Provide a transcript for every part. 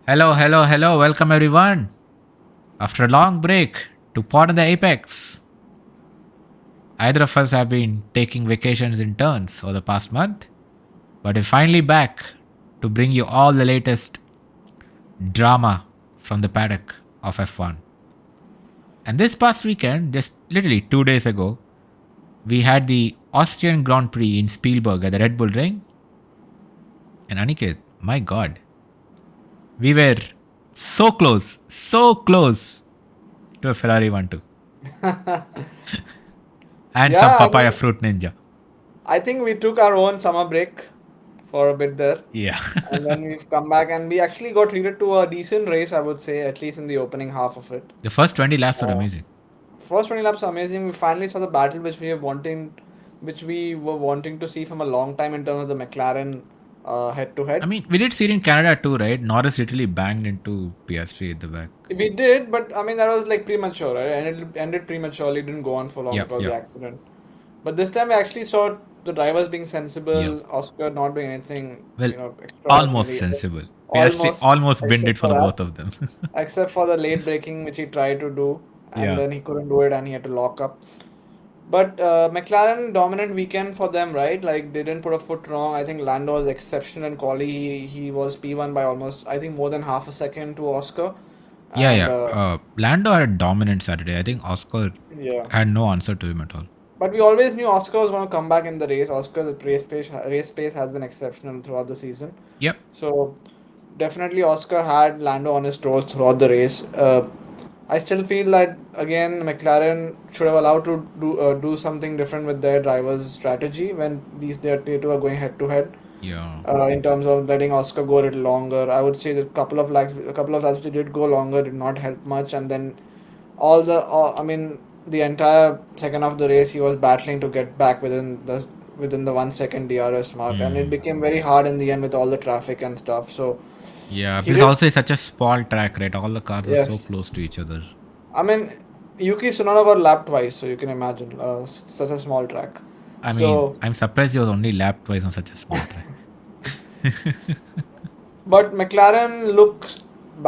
Hello, hello, hello. Welcome everyone. After a long break to Pod in the Apex. Either of us have been taking vacations in turns over the past month, but we're finally back to bring you all the latest drama from the paddock of F1. And this past weekend, just literally 2 days ago, we had the Austrian Grand Prix in Spielberg at the Red Bull Ring. And Aniket, my god, we were so close to a Ferrari 1-2 and some Yeah, I papaya mean, fruit ninja. I think we took our own summer break for a bit there, Yeah. and then we've come back and we actually got treated to a decent race, I would say, at least in the opening half of it. The first 20 laps were Uh, amazing. First 20 laps are amazing. We finally saw the battle which we were wanting to see from a long time in terms of the McLaren head to I head. mean, we did see it in Canada too, right? Norris literally banged into PS3 at the back. We did, but I mean that was like premature, right? And it ended prematurely, didn't go on for long Yep, because of the yep, accident. But this time we actually saw the drivers being yep. sensible, Oscar not doing anything, Well, almost extraordinary. sensible. PS3 Almost, almost binned except it for for the that. both of them. Except for the late braking, which he tried to do, and Yeah. then he couldn't do it, and he had to lock up. But McLaren dominant weekend for them, right? Like they didn't put a foot wrong. I think Lando was exceptional in quali. He was P1 by almost I think more than half a second to Oscar, Yeah, and yeah. Lando had a dominant Saturday. I think Oscar yeah. had no answer to him at all. But we always knew Oscar was going to come back in the race. Oscar's race pace has been exceptional throughout the season. Yep. So definitely Oscar had Lando on his toes throughout the race. I still feel that again McLaren should have allowed to do something different with their drivers' strategy when they two are going head to head. Yeah. In terms of letting Oscar go a little longer, I would say that a couple of laps they did go longer did not help much, and then I mean the entire second half of the race he was battling to get back within the 1 second DRS mark, and it Hmm. became very hard in the end with all the traffic and stuff. So Yeah. he Plus, did, also it's such a small track, right? All the cars are so close yes. to each other. I mean, Yuki Tsunoda got lapped twice, so you can imagine such a small track. I mean, So, I'm surprised he was only lapped twice on such a small track. but McLaren looks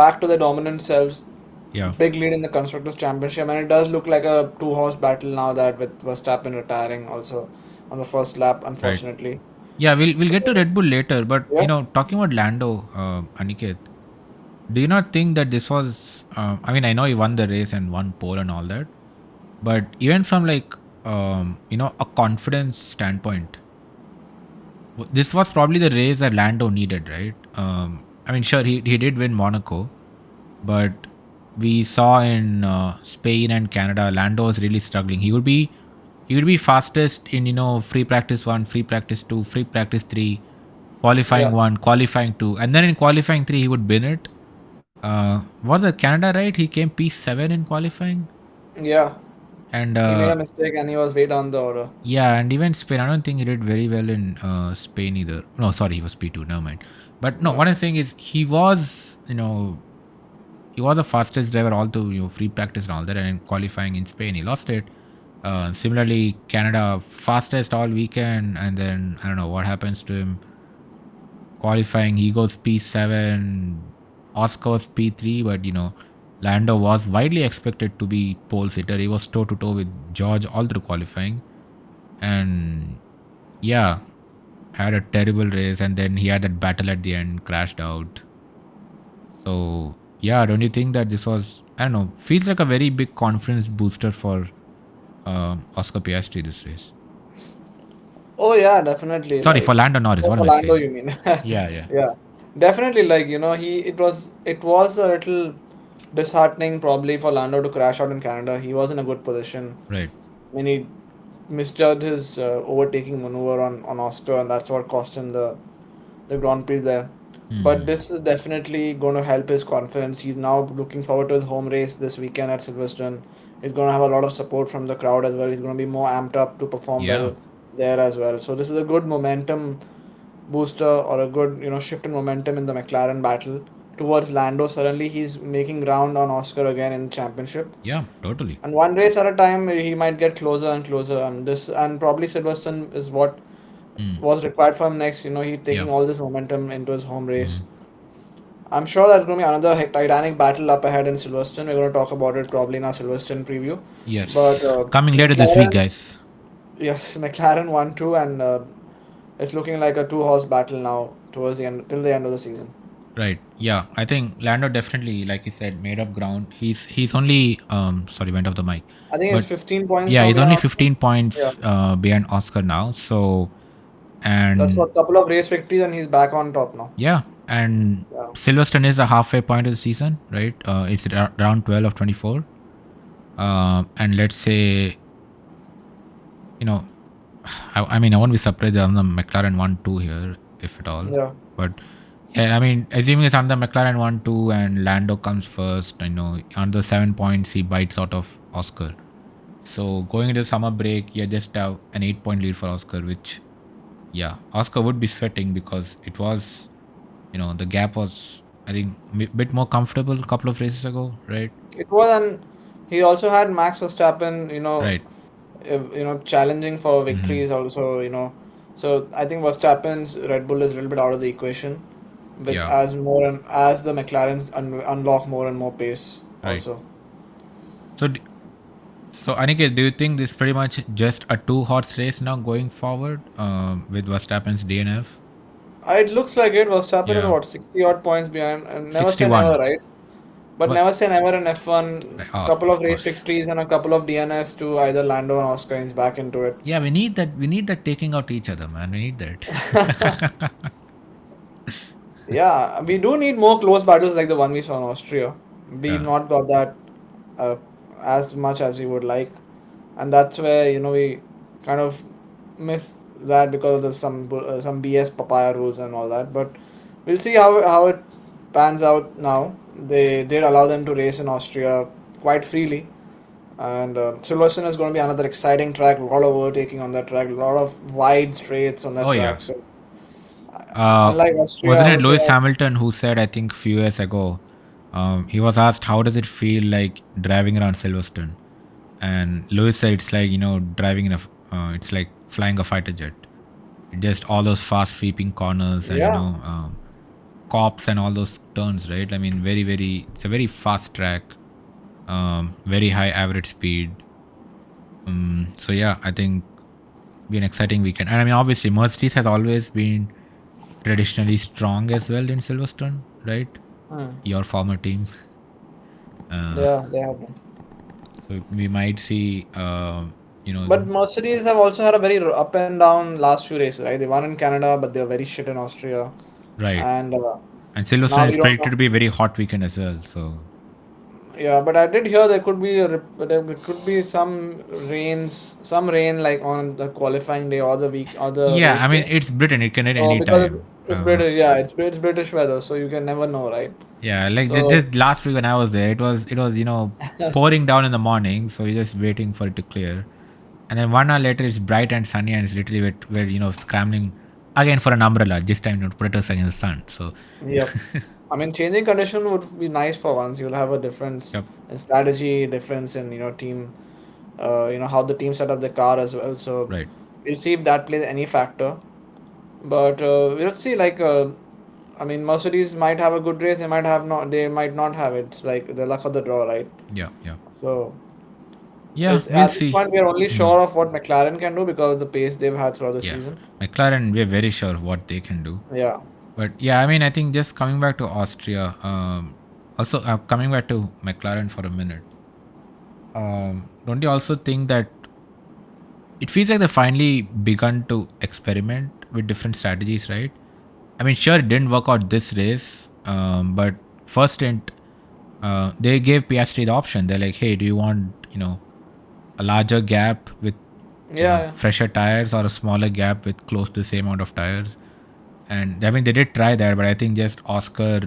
back to their dominant selves. Yeah. Big lead in the constructors championship, and it does look like a two-horse battle now that with Verstappen retiring also on the first lap, Right. unfortunately. Yeah, we'll So get to Red Bull later, but yeah, talking about Lando, Aniket, do you not think that this was? I mean, I know he won the race and won pole and all that, but even from like a confidence standpoint, this was probably the race that Lando needed, right? I mean, sure, he did win Monaco, but we saw in Spain and Canada, Lando was really struggling. He would be fastest in free practice 1, free practice 2, free practice 3, qualifying yeah, 1, qualifying 2, and then in qualifying 3 he would bin it. Was it Canada, right? He came P7 in qualifying, yeah. and He made a mistake and he was way down the order. yeah, and even Spain. I don't think he did very well in Spain either. No, sorry, he was P2. Never mind. But no, Yeah, what I'm saying is he was the fastest driver all through free practice and all that, and in qualifying in Spain he lost it. Similarly, Canada fastest all weekend, and then I don't know what happens to him. Qualifying, he goes P7, Oscar was P3, but Lando was widely expected to be pole sitter. He was toe to toe with George all through qualifying, and yeah, had a terrible race, and then he had that battle at the end, crashed out. So yeah, don't you think that this was, I don't know, feels like a very big confidence booster for Oscar Piastri this race? oh yeah, definitely. Sorry, for Like, Lando Norris. oh, What for am I Lando, saying? you mean? Yeah, yeah, Yeah, definitely. Like it was a little disheartening probably for Lando to crash out in Canada. He was in a good position. right. I mean, he misjudged his overtaking maneuver on Oscar, and that's what cost him the Grand Prix there. But Hmm. this is definitely going to help his confidence. He's now looking forward to his home race this weekend at Silverstone. He's going to have a lot of support from the crowd as well. He's going to be more amped up to perform Yeah. well there as well. So this is a good momentum booster or a good shift in momentum in the McLaren battle towards Lando. Suddenly he's making ground on Oscar again in the championship. Yeah, totally. And one race at a time, he might get closer and closer. And probably Silverstone is what Hmm. was required for him next. He Yeah. taking all this momentum into his home race. Mhm. I'm sure there's going to be another titanic battle up ahead in Silverstone. We're going to talk about it probably in our Silverstone preview. But Yes, coming later this week, McLaren, guys. yes, McLaren won two, and it's looking like a two-horse battle now towards the end, till the end of the season. Right. Yeah, I think Lando definitely, like you said, made up ground. He's only sorry, went off the mic, I think it's but 15 points yeah, now he's behind only Oscar. 15 Yeah, points behind Oscar now. So that's and for a couple of race victories, and he's back on top now. yeah, and Yeah, Silverstone is a halfway point of the season, right? It's round 12 of 24. And let's say, you know, I mean, I won't be surprised on the McLaren 1-2 here, if at all. yeah. But yeah, I mean, assuming it's on the McLaren 1-2 and Lando comes first, on the 7 points, he bites out of Oscar. So going into summer break, you just have an 8 point lead for Oscar, which, yeah, Oscar would be sweating because it was, the gap was, I think, bit more comfortable a couple of races ago, right? It was, and he also had Max Verstappen, Right. challenging for Hmm. victories also. So I think Verstappen's Red Bull is a little bit out of the equation with Yeah. as the McLarens unlock more and more pace Right. also. So, so Aniket, do you think this is pretty much just a two-horse race now going forward with Verstappen's DNF? It looks like it. Verstappen is Yeah. what 60 odd points behind, and never say never, 61. right? But What? never say never in F1. Right. Oh, Couple of of race course. victories and a couple of DNFs to either Lando and Oscar. He's back into it. Yeah, we need that. We need that taking out each other, man. We need that. Yeah, we do need more close battles like the one we saw in Austria. We've Yeah. not got that uh, as much as we would like, and that's where we kind of miss that because of some BS papaya rules and all that. But we'll see how it pans out now. They did allow them to race in Austria quite freely, and Silverstone is going to be another exciting track. A lot of overtaking on that track, a lot of wide straights on that Oh yeah. track. So Uh, unlike Austria, I wasn't it would say Lewis that. Hamilton who said, I think, a few years ago, he was asked, how does it feel like driving around Silverstone? And Lewis said, it's like, driving it's like flying a fighter jet. Just all those fast sweeping corners and, Yeah. cops and all those turns, right? I mean, very, very, it's a very fast track, very high average speed. So yeah, I think be an exciting weekend. And I mean, obviously, Mercedes has always been traditionally strong as well in Silverstone, right? Hmm. Your former team. Uh, Yeah, they have been. so we might see, But Mercedes have also had a very up and down last few races, right? They won in Canada, but they were very shit in Austria. right. And And now Silverstone we is don't predicted know. to be a very hot weekend as well. So Yeah, but I did hear there could be there could be some rain like on the qualifying day or the week or the yeah, race I mean, day. it's Britain. It can at So any because time. it's British, yeah, it's British weather, so you can never know, right? Yeah, like So just last week when I was there, it was pouring down in the morning, so you're just waiting for it to clear, and then 1 hour later it's bright and sunny, and it's literally we're scrambling again for an umbrella. This time to protect us against the sun. So yep. I mean, changing condition would be nice for once. You'll have a difference yep, in strategy, difference in team, how the team set up the car as well. So right, we'll see if that plays any factor. But we'll see. Like, I mean, Mercedes might have a good race. They might have not. They might not have it. It's like the luck of the draw, right? yeah, yeah, So yeah. it's We'll at this see. point we are only Hmm. sure of what McLaren can do because of the pace they've had throughout the Yeah, season. McLaren, we're very sure of what they can do. Yeah. But yeah, I mean, I think just coming back to Austria, also coming back to McLaren for a minute. Don't you also think that it feels like they finally begun to experiment with different strategies, right? I mean, sure, it didn't work out this race, but first stint, they gave Piastri the option. They're like, hey, do you want, a larger gap with, Yeah. fresher tires or a smaller gap with close to the same amount of tires? And I mean, they did try that, but I think just Oscar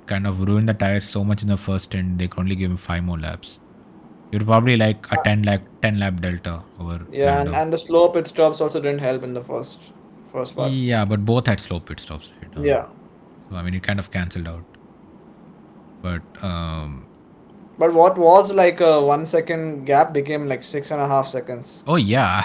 kind of ruined the tires so much in the first stint, they could only give him 5 more laps. You're probably like a 10 lap delta over Yeah, and, Lando. and the slow pit stops also didn't help in the first part. Yeah, but both had slow pit stops, right? Yeah. So I mean, it kind of cancelled out. But But what was like a 1 second gap became like 6.5 seconds oh yeah,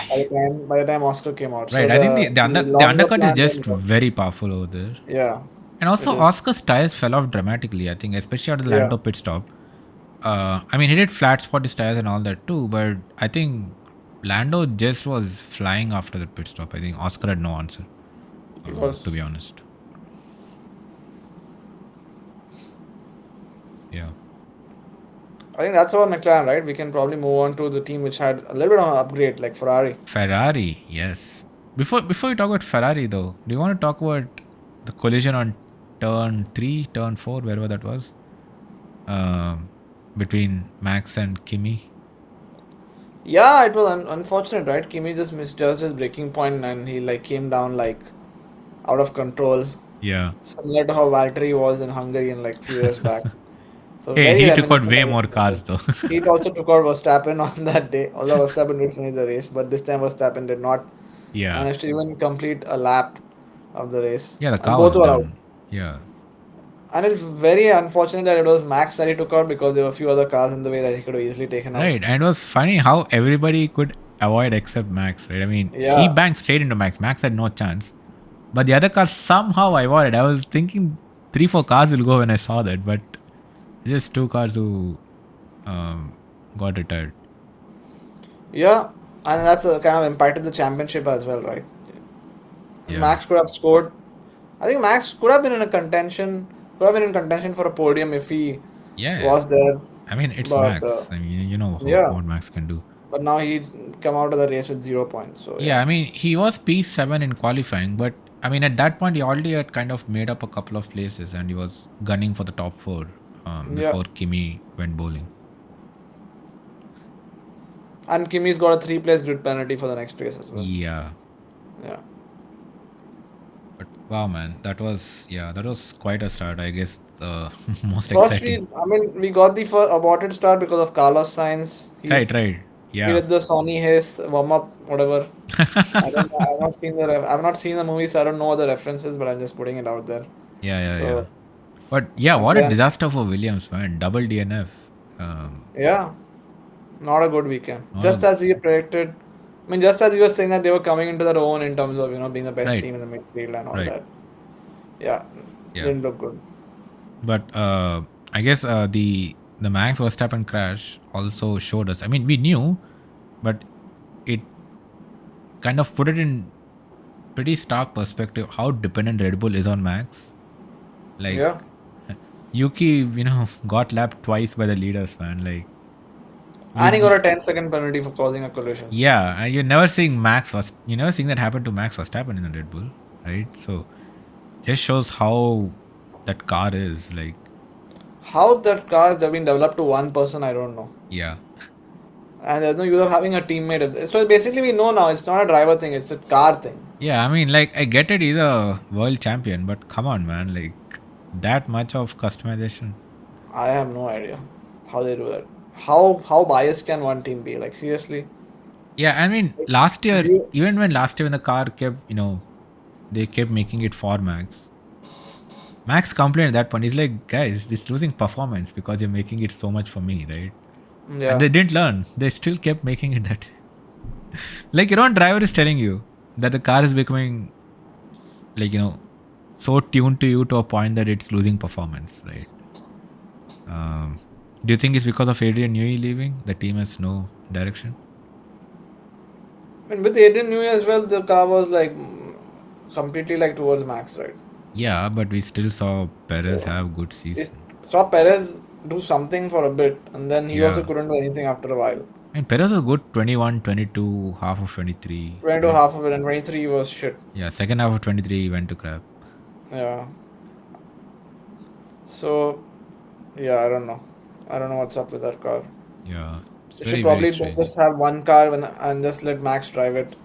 by the time Oscar came out. So right. I think the the the the longer undercut is plan just didn't work. very powerful over there. Yeah. And also, It is. Oscar's tires fell off dramatically, I think, especially after the Yeah. Lando pit stop. I mean, he did flat spot his tires and all that too, but I think Lando just was flying after the pit stop. I think Oscar had no answer, Because to be honest. Yeah. I think that's about McLaren, right? We can probably move on to the team which had a little bit of an upgrade, like Ferrari. Ferrari, yes. Before we talk about Ferrari, though, do you want to talk about the collision on turn 3, turn 4, wherever that was, between Max and Kimi? Yeah, it was unfortunate, right? Kimi just misjudged his braking point and he like came down like out of control, Yeah. similar to how Valtteri was in Hungary in like few years back. So Hey, very he took out reminiscent way of more this. cars, though. He also took out Verstappen on that day, although Verstappen did finish the race, but this time Verstappen did not Yeah. manage to even complete a lap of the race, Yeah, the and car both was were out. done. Yeah. And it's very unfortunate that it was Max that he took out because there were a few other cars in the way that he could have easily taken out. Right. And it was funny how everybody could avoid except Max, right? I mean, he Yeah, banked straight into Max. Max had no chance. But the other cars somehow avoided. I was thinking 3, 4 cars will go when I saw that, but just 2 cars who got retired. yeah, and that's kind of impacted the championship as well, right? Yeah. Max could have scored. I think Max could have been in a contention. Could have been in contention for a podium if he Yeah. Yeah. was there. I mean, it's But Max. I mean, you know yeah, what Max can do. but now he come out of the race with 0 points. So Yeah, yeah, I mean, he was P7 in qualifying, but I mean, at that point, he already had kind of made up a couple of places and he was gunning for the top 4 yeah. before Kimi went bowling. And Kimi's got a 3 place grid penalty for the next race as well. Yeah. Yeah. But wow, man, that was quite a start. I guess most First, exciting. we got the first aborted start because of Carlos Sainz. Right, right. He Yeah. did the Sony Hayes warm up, whatever. I don't know. I've not seen the movie, so I don't know the references, but I'm just putting it out there. Yeah, yeah, yeah. So But yeah, and what a then disaster for Williams, man. Double DNF. Um, yeah, not a good weekend. not Just a as we predicted. I mean, just as we were saying that they were coming into their own in terms of being the best right, team in the midfield and all right. that. Yeah, Yeah. didn't look good. But I guess the Max Verstappen crash also showed us. I mean, we knew, but it kind of put it in pretty stark perspective how dependent Red Bull is on Max. Like Yeah, Yuki, got lapped twice by the leaders, man. Like and he with got a 10-second penalty for causing a collision. yeah, and you're never seeing you're never seeing that happen to Max Verstappen in the Red Bull, right? So just shows how that car is. Like How that car has been developed to one person, I don't know. yeah, And there's no use of having a teammate. So basically, we know now it's not a driver thing; it's a car thing. yeah. I mean, like I get it, he's a world champion, but come on, man, like that much of customization. I have no idea how they do that. How biased can one team be? Like seriously, Yeah, I mean, last year, you even when the car kept, they kept making it for Max. Max complained at that point. He's like, guys, it's losing performance because you're making it so much for me, right? And yeah. they didn't learn. They still kept making it that. Like your own driver is telling you that the car is becoming, like, so tuned to you to a point that it's losing performance, right? Do you think it's because of Adrian Newey leaving? The team has no direction? I mean, with Adrian Newey as well, the car was like completely like towards Max, right? Yeah, but we still saw Perez So have good we season. saw Perez do something for a bit, and then he also Yeah. couldn't do anything after a while. And Perez was good 21, 22, half of 23. 22 Right? half of it, and 23 was shit. Yeah, second half of 23 he went to crap. Yeah. So yeah, I don't know. I don't know what's up with that car. Yeah, it's They should very, very probably strange. just have one car and just let Max drive it,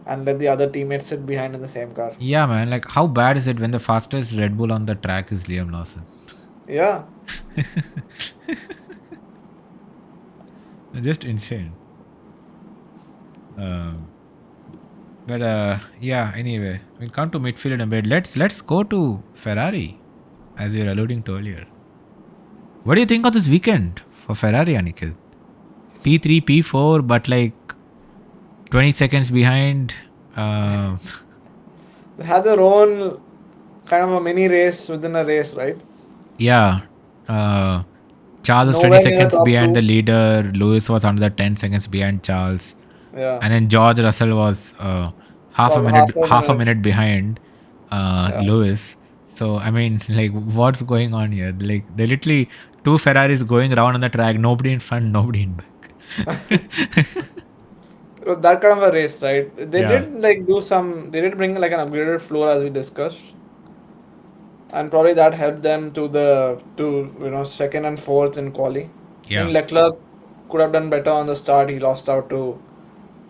and let the other teammates sit behind in the same car. Yeah, man. Like, how bad is it when the fastest Red Bull on the track is Liam Lawson? Yeah. Just insane. Um, but yeah. Anyway, we'll come to midfield in a bit. Let's go to Ferrari, as we were alluding to earlier. What do you think of this weekend for Ferrari, Aniket? P3, P4, but like 20 seconds behind. They had their own kind of a mini race within a race, right? Yeah. Uh, Charles was 20 Nowhere near the seconds top behind the two. leader. Lewis was another 10 seconds behind Charles. Yeah, And then George Russell was probably half a half a minute. minute behind Yeah. Lewis. So I mean, like, what's going on here? Like, they literally two Ferraris going around on the track, nobody in front, nobody in back. It was that kind of a race, right? They Yeah, did like do some. They did bring like an upgraded floor as we discussed, and probably that helped them to second and fourth in quali. I yeah, think Leclerc could have done better on the start. He lost out to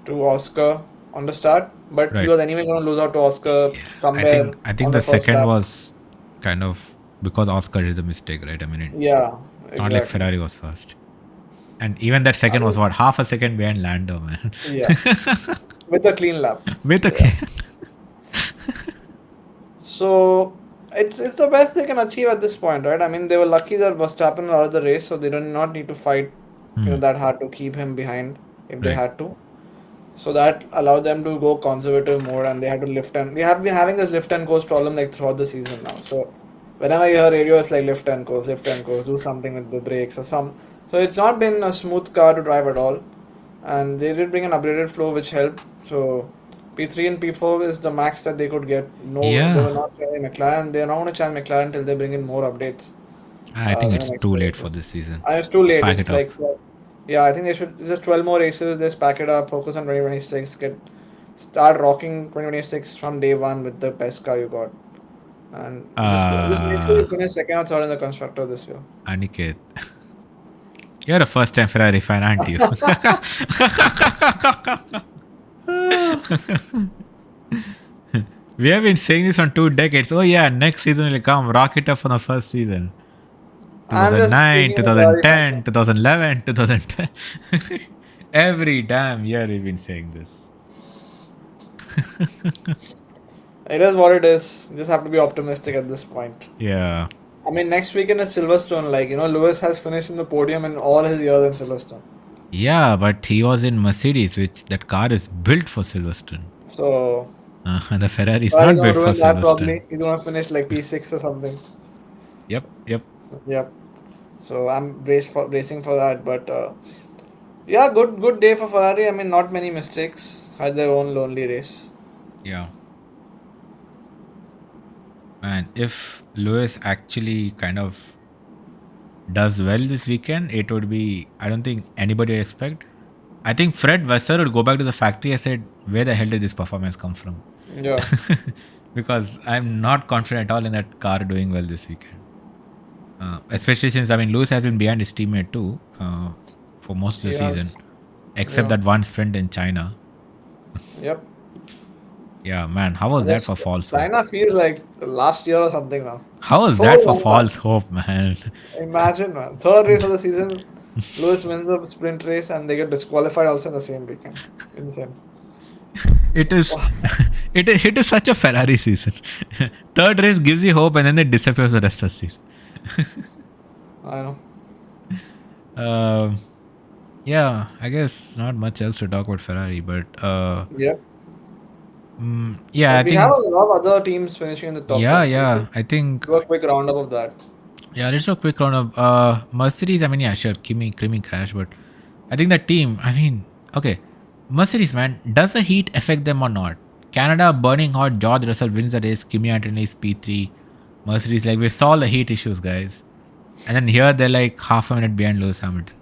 Oscar on the start, but he right. was anyway going to lose out to Oscar Yeah, somewhere I think on the the first second lap. was kind of because Oscar did the mistake, right? I mean, Yeah, it's not like exactly. Ferrari was first, and even that I second was mean, what half a second behind Lando, man. yeah, with a clean lap. With So a yeah. can. So it's the best they can achieve at this point, right? I mean, they were lucky that Verstappen out of the race, so they did not need to fight, Hmm, that hard to keep him behind if they right. had to. So that allowed them to go conservative mode, and they had to lift and we have been having this lift and coast problem like throughout the season now. So whenever you hear radio, it's like lift and coast, do something with the brakes or some. So it's not been a smooth car to drive at all, and they did bring an upgraded flow which helped. So P3 and P4 is the max that they could get. No, they Yeah, were not changing McLaren. They are not going to change McLaren until they bring in more updates I think in the it's next too few late for races. this season. And it's too late. Pack It's it up. like, yeah, I think they should just 12 more races. Just pack it up, focus on 2026, start rocking 2026 from day one with the best car you got, and just make sure Uh, you finish second or third in the constructor this year. Aniket, you're a first time Ferrari fan, aren't you? We have been saying this for 2 decades. Oh, yeah, next season will come. Rock it up for the first season. I'm just 2009, speaking as a Ferrari fan. 2010, 2011, 2012. Every damn year we've been saying this. It is what it is. You just have to be optimistic at this point. Yeah. I mean, next weekend is Silverstone. Like, Lewis has finished in the podium in all his years in Silverstone. Yeah, but he was in Mercedes, which that car is built for Silverstone. So, The Ferrari is Ferrari's not gonna built for ruin that Silverstone. probably. He's gonna finish like P6 or something. Yep, yep. Yep. So I'm bracing for that. But yeah, good day for Ferrari. I mean, not many mistakes. Had their own lonely race. Yeah. And if Lewis actually kind of does well this weekend, it would be, I don't think anybody would expect. I think Fred Vassar would go back to the factory and said, where the hell did this performance come from? Yeah. Because I'm not confident at all in that car doing well this weekend. Especially since, I mean, Lewis has been behind his teammate too for most of the He has. season, except Yeah. that one sprint in China. Yep. Yeah, man, how was And that this for false hope? China feels like last year or something now. How was So that for long back. false hope, man? Imagine, man. Third race of the season, Lewis wins the sprint race and they get disqualified also in the same weekend. Insane. It is, Wow. it is such a Ferrari season. Third race gives you hope, and then it disappears the rest of the season. I know. Um, yeah, I guess not much else to talk about Ferrari, but Yep. yeah, I But we have think a lot of other teams finishing in the top 10, so we should I think do a quick roundup of that. yeah. Let's do a quick round of Mercedes. I mean, yeah, sure, Kimi crash, but I think that team. I mean, okay, Mercedes, man, does the heat affect them or not? Canada burning hot. George Russell wins the race. Kimi Anthony's P3. Mercedes, like, we saw the heat issues, guys, and then here they're like half a minute behind Lewis Hamilton.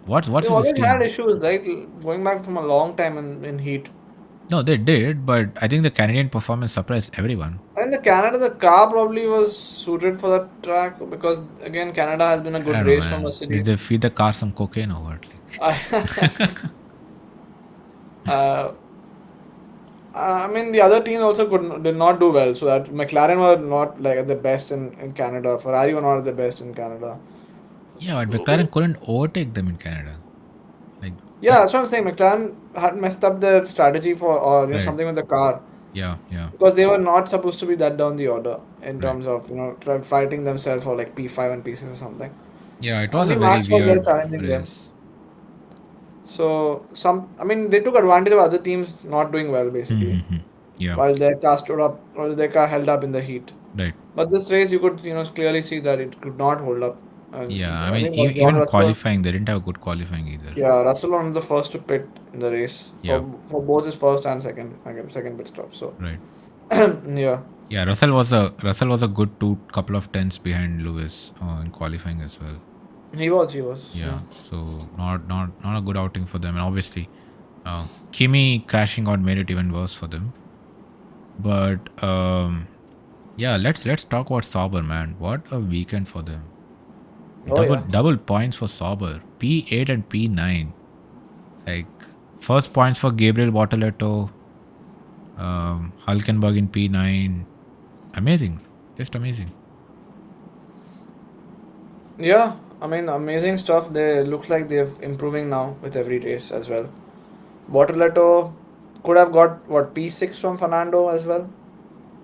What's They with this always had team? issues, right? Going back from a long time in heat. No, they did, but I think the Canadian performance surprised everyone. And the Canada, the car probably was suited for that track because again, Canada has been a I good don't know, race for man. Did Mercedes. they feed the car some cocaine or what? I, Like, uh, I mean, the other teams also did not do well. So that McLaren were not like at the best in Canada. Ferrari were not at the best in Canada. yeah, but McLaren couldn't overtake them in Canada. Like Yeah, that. that's what I'm saying. McLaren had messed up their strategy for or Right. something with the car Yeah. Yeah. because they were not supposed to be that down the order in Right. terms of fighting themselves for like P5 and P6 or something. Yeah. It was a Only very Max was there weird challenging them. race. So I mean, they took advantage of other teams not doing well basically. Mm-hmm. Yeah. while their car stood up, or their car held up in the heat. Right. But this race, you could clearly see that it could not hold up. Yeah. And I I mean, think was John even Russell. qualifying, they didn't have good qualifying either. Yeah, Russell was the first to pit in the race Yeah. for both his first and second, again, second pit stop. So Right. yeah, Yeah. Russell was a good couple of tenths behind Lewis in qualifying as well. he was. Yeah. Yeah. So not a good outing for them, and obviously, Kimi crashing out made it even worse for them. But yeah, let's talk about Sauber, man. What a weekend for them. Oh yeah. Double points for Sauber. P8 and P9. Like first points for Gabriel Bortoleto, Hulkenberg in P9. Amazing. Just amazing. Yeah, I mean, amazing stuff. They look like they're improving now with every race as well. Bortoleto could have got what P6 from Fernando as well.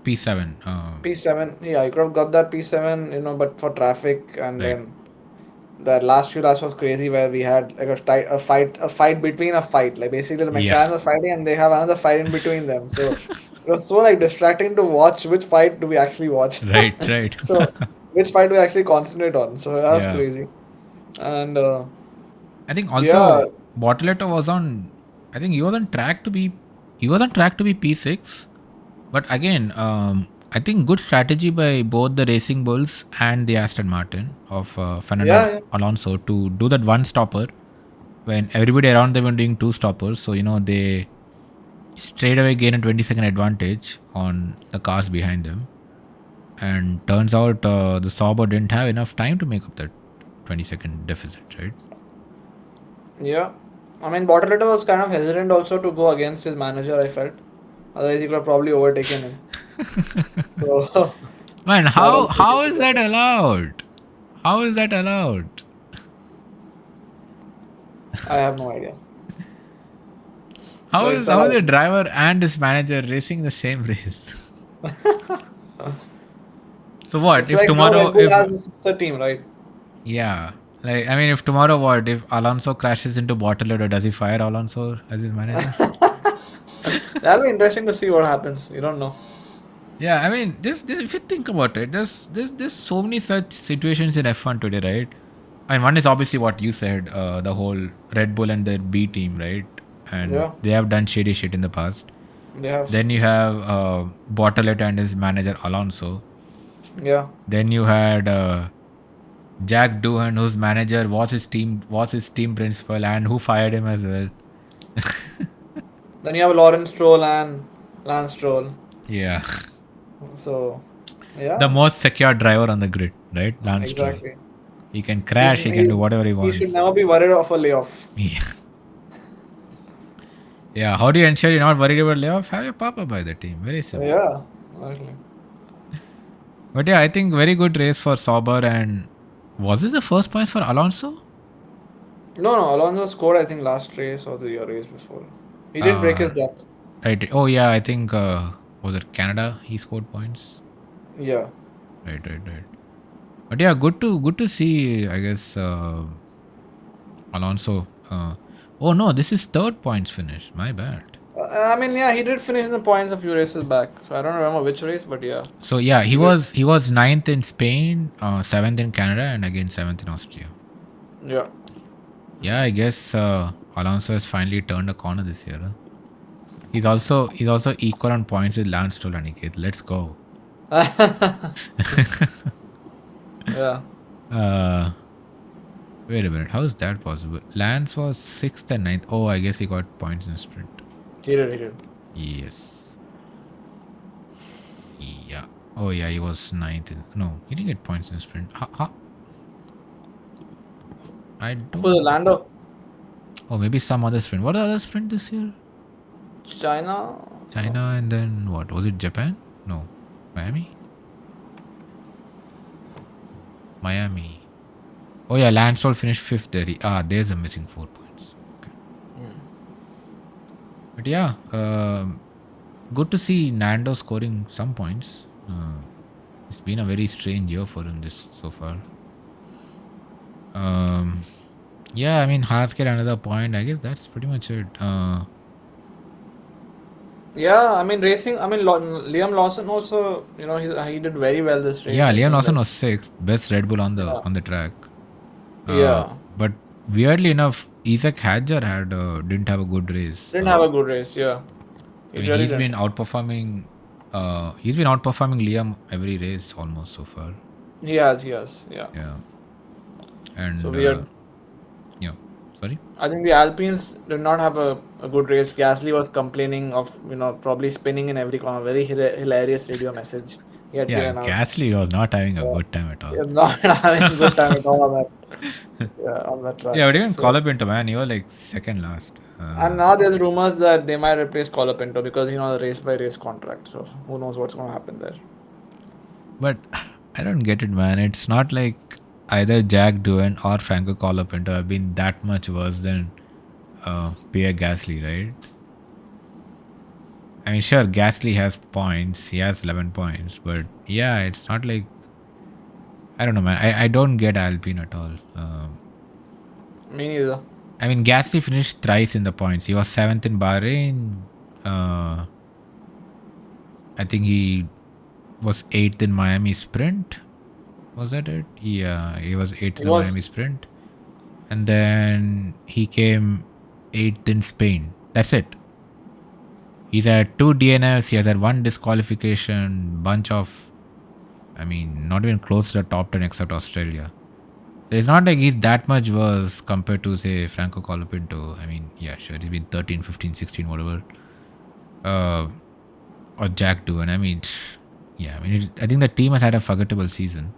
P7. P7, yeah, you could have got that P7, but for traffic, and Right. then the last few laps was crazy where we had like a fight between a fight. Like basically the Yeah. McLaren was fighting and they have another fight in between them. So it was so like distracting to watch. Which fight do we actually watch? Right, right. So which fight do we actually concentrate on? So that was Yeah. crazy. And I think yeah, also Bortoleto was on. I think he was on track to be P6. But again, I think good strategy by both the Racing Bulls and the Aston Martin of Fernando yeah, Alonso to do that one stopper when everybody around them were doing two stoppers. So they straight away gain a 20-second advantage on the cars behind them. And turns out the Sauber didn't have enough time to make up that 20-second deficit, right? yeah. I mean, Bortoleto was kind of hesitant also to go against his manager. I felt, otherwise he could have probably overtaken him. So Man, that how also how could be is the that case. allowed? How is that allowed? I have no idea. How But is it's how is a allowed. driver and his manager racing the same race? So what It's if like how tomorrow Red Bull if has a sister team, right? yeah, like I mean if tomorrow what if Alonso crashes into Bortoleto, does he fire Alonso as his manager? That'll be interesting to see what happens. You don't know. Yeah, I mean just if you think about it, there's so many such situations in F1 today, right? And one is obviously what you said, the whole Red Bull and their B team, right? And Yeah, they have done shady shit in the past. they have. Then you have Bortoleto and his manager Alonso. Yeah. Then you had Jack Doohan, whose manager was his team principal, and who fired him as well. Then you have Lawrence Stroll and Lance Stroll. Yeah, So, the yeah, most secure driver on the grid, right? Lance Stroll. exactly. He can He's, crash. He can do he's whatever he he should wants. never be worried of a layoff. Yeah. Yeah. How do you ensure you're not worried about layoff? Have your papa by the team. Very simple. Yeah, exactly. But yeah, I think very good race for Sauber. And was this the first point for Alonso? No, Alonso scored I think last race or the race before. He didn't break his Uh, duck. right. Oh yeah, I think was it Canada? He scored points. Yeah. Right, right, right. But yeah, good to see. I guess Alonso. Oh no, this is third points finish. My bad. I mean, yeah, he did finish in the points a few races back. So I don't remember which race, but yeah, So yeah, he he did. was ninth in Spain, seventh in Canada, and again seventh in Austria. Yeah. Yeah, I guess Alonso has finally turned a corner this year. Huh? He's also equal on points with Lance Stroll and Aniket. Let's go. Yeah. Uh, wait a minute. How is that possible? Lance was sixth and ninth. Oh, I guess he got points in sprint. He did. He did. Yes. Yeah. Oh yeah, he was ninth. No, he didn't get points in sprint. I Who's don't. it, Lando? Oh, maybe some other sprint. What other sprint this year? China? No. China and then what? Was it Japan? No. Miami? Miami. Oh yeah, Lance Stroll finished fifth there. There's a missing 4 points. Okay. But yeah, good to see Nando scoring some points. It's been a very strange year for him this so far. Yeah, I mean Haas get another point. I guess that's pretty much it. Yeah, I mean racing. I mean Liam Lawson also. He did very well this race. Yeah, I Liam think Lawson like was sixth, best Red Bull on the yeah, track. yeah. But weirdly enough, Isaac Hadjar didn't have a good race. Didn't have a good race. Yeah, I he mean, really didn't. he's been outperforming Liam every race almost so far. He has. He has. Yeah. Yeah, So and weird. yeah, sorry. I think the Alpines did not have a good race. Gasly was complaining of probably spinning in every corner. Very hilarious radio message he had Yeah, given out. Gasly was not having a Yeah. good time at He all. was not having good time at all on that track. Yeah, but even So Colapinto, man, he was like second last. and now there's rumors that they might replace Colapinto because the race by race contract. So who knows what's going to happen there? But I don't get it, man. It's not like either Jack Doohan or Franco Colapinto have been that much worse than Pierre Gasly, right? I mean, sure, Gasly has points. He has 11 points. But yeah, it's not like. I don't know, man. I don't get Alpine at all. Me neither. I mean, Gasly finished thrice in the points. He was 7th in Bahrain. I think he was 8th in Miami Sprint. Was that it? Yeah, he was 8th He in the Miami was. Sprint. And then he came 8th in Spain. That's it. He's had 2 DNFs. He has had 1 disqualification. Bunch of, I mean, not even close to the top 10 except Australia. So it's not like he's that much worse compared to, say, Franco Colapinto. I mean, yeah, sure, he's been 13, 15, 16, whatever. Or Jack Doohan. I mean, yeah, I mean, I think the team has had a forgettable season.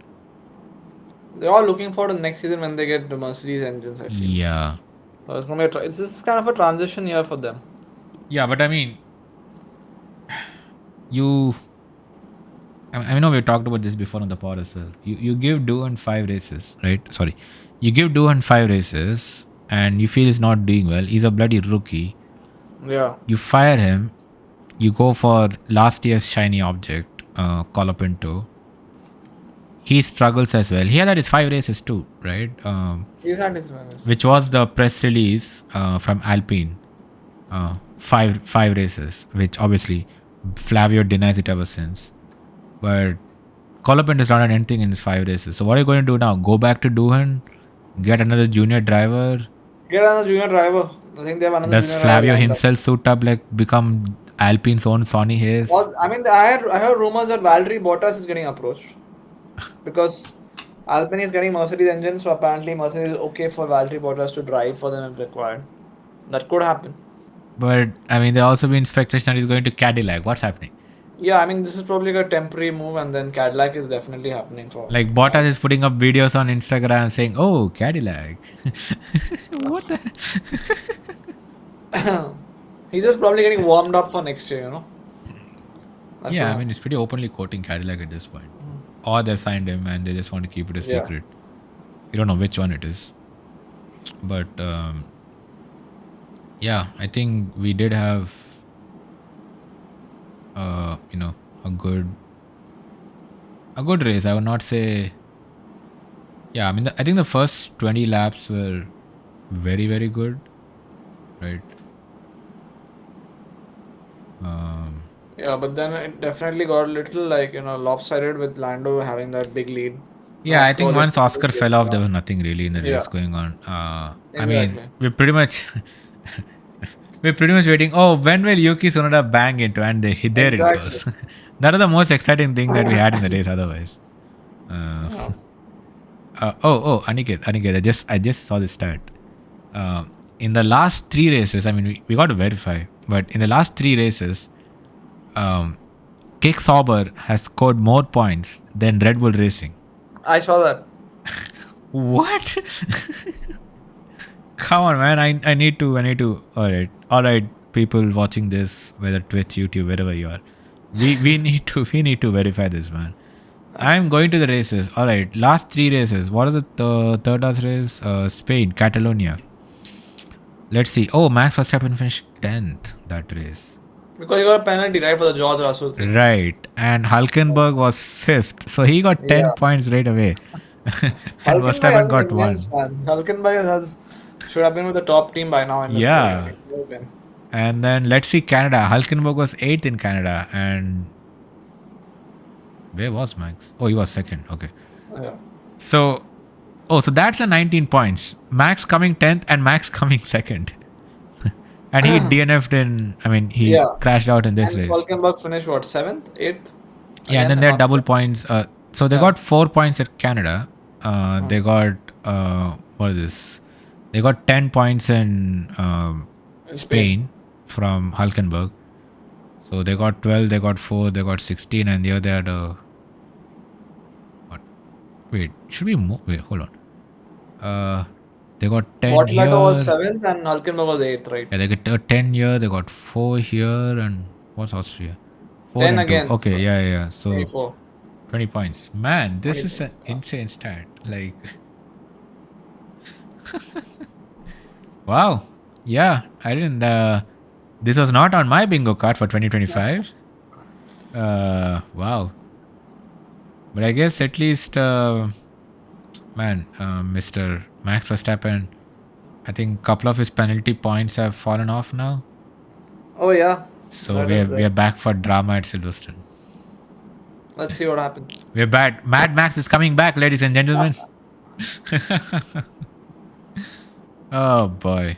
They're all looking forward to the next season when they get the Mercedes engines. I feel. Yeah. So it's gonna be it's just kind of a transition year for them. Yeah, but I mean, you. I know we talked about this before on the pod as well. You give Doohan 5 races, right? Sorry. You give Doohan 5 races and you feel he's not doing well. He's a bloody rookie. Yeah. You fire him. You go for last year's shiny object, Colapinto. He struggles as well. He had his 5 races too, right? He's had his runners. Which was the press release from Alpine. Five races, which obviously Flavio denies it ever since. But Colapinto has not done anything in his 5 races. So what are you going to do now? Go back to Doohan? Get another junior driver? Get another junior driver. I think they have another Does junior driver Flavio lined up. himself suit up, like become Alpine's own Sonny Hayes? Well, I mean, I heard rumors that Valtteri Bottas is getting approached because Alpine is getting Mercedes engines, so apparently Mercedes is okay for Valtteri Bottas to drive for them if required. That could happen. But I mean, there also been speculation that he's going to Cadillac. What's happening? Yeah, I mean, this is probably a temporary move, and then Cadillac is definitely happening for. Like Bottas is putting up videos on Instagram saying, "Oh, Cadillac." What the? He's just probably getting warmed up for next year. That Yeah, could I mean, happen. it's pretty openly quoting Cadillac at this point. Or they've signed him and they just want to keep it a Yeah. secret. You don't know which one it is. But yeah, I think we did have, a good race. I would not say. Yeah, I mean, I think the first 20 laps were very, very good, right? Yeah, but then it definitely got a little lopsided with Lando having that big lead. Yeah, I Oscar think once Oscar literally fell off, there lost. was nothing really in the race Yeah, going on. I mean, exactly. we're pretty much we're pretty much waiting. Oh, when will Yuki Tsunoda bang into? And there it Exactly. goes. That was the most exciting thing that we had in the race. Otherwise, Yeah. Aniket, I just saw this stat. In the last 3 races, I mean, we got to verify, but in the last 3 races, Kick Sauber has scored more points than Red Bull Racing. I saw that. What? Come on, man! I need to. All right. People watching this, whether Twitch, YouTube, wherever you are, we need to verify this, man. I'm going to the races. All right, last 3 races. What is the third last race? Spain, Catalonia. Let's see. Oh, Max Verstappen finished 10th that race. Because he got a penalty, right, for the George Russell thing. Right, and Hulkenberg was 5th, so he got 10 Yeah. points right away, and Hulkenberg Verstappen has an got immense 1. fan. Hulkenberg should have been with the top team by now in the sport. I Yeah. think. He would have been. And then let's see Canada. Hulkenberg was 8th in Canada. And where was Max? Oh, he was 2nd. Okay. Yeah. So, so that's a 19 points. Max coming 10th and Max coming 2nd. And he DNF'd in, he Yeah. crashed out in this And race. Falkenberg finished what, 7th, 8th? Yeah, and Again, then and they had Haas double 7th? points. So they Yeah. got 4 points at Canada. They got, what is this? They got 10 points in In Spain from Hulkenberg. So they got 12, they got 4, they got 16, and the other had what? Wait, should be more. Wait, hold on. They got 10 Lando was here. 7th and Hulkenberg was 8th, right? Yeah, they got 10 here, they got 4 here, and what's Austria? 4 10 and 2. again. Okay, yeah. So 24. 20 points. Man, this 20 is an points. insane stat. Like, wow. Yeah, I didn't. This was not on my bingo card for 2025. Wow. But I guess at least, Mr. Max Verstappen, I think a couple of his penalty points have fallen off now. Oh, yeah. So That we is are, right. we are back for drama at Silverstone. Let's see what happens. We're back. Mad Max is coming back, ladies and gentlemen. Oh boy.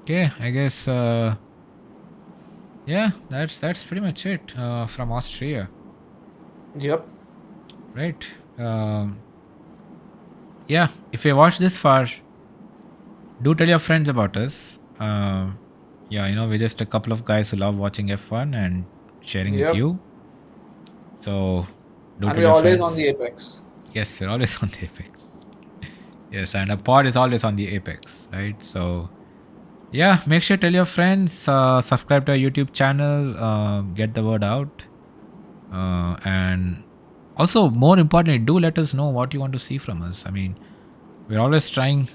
Okay, I guess yeah, that's pretty much it from Austria. Yep. Right. Yeah, if you watched this far, do tell your friends about us. Yeah, we're just a couple of guys who love watching F1 and sharing with Yep. you. So do And tell we're your always friends. on the apex. Yes, we're always on the apex. Yes, and a pod is always on the apex, right? So yeah, make sure to tell your friends, subscribe to our YouTube channel, get the word out, and also more importantly, do let us know what you want to see from us. I mean, we're always trying,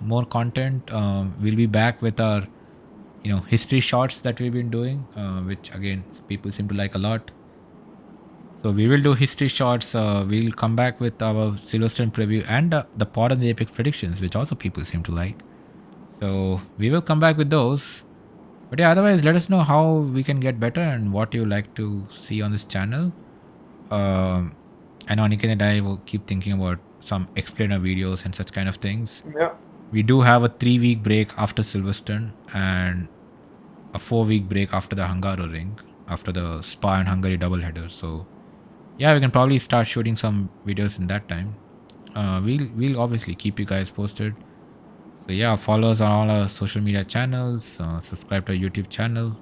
more content. We'll be back with our, history shots that we've been doing, which again people seem to like a lot. So we will do history shots. We'll come back with our Silverstone preview and the pod and the Apex predictions, which also people seem to like. So we will come back with those. But yeah, otherwise, let us know how we can get better and what you like to see on this channel. I know Aniket and I will keep thinking about some explainer videos and such kind of things. Yeah. We do have a 3-week break after Silverstone and a 4-week break after the Hungaroring, after the Spa and Hungary doubleheader. So yeah, we can probably start shooting some videos in that time. We'll obviously keep you guys posted. So yeah, follow us on all our social media channels, subscribe to our YouTube channel,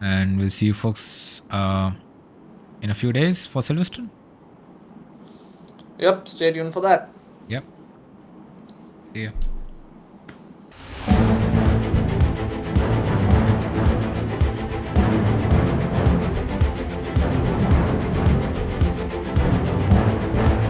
and we'll see you folks in a few days for Silverstone. Yep. Stay tuned for that. Yep. See ya.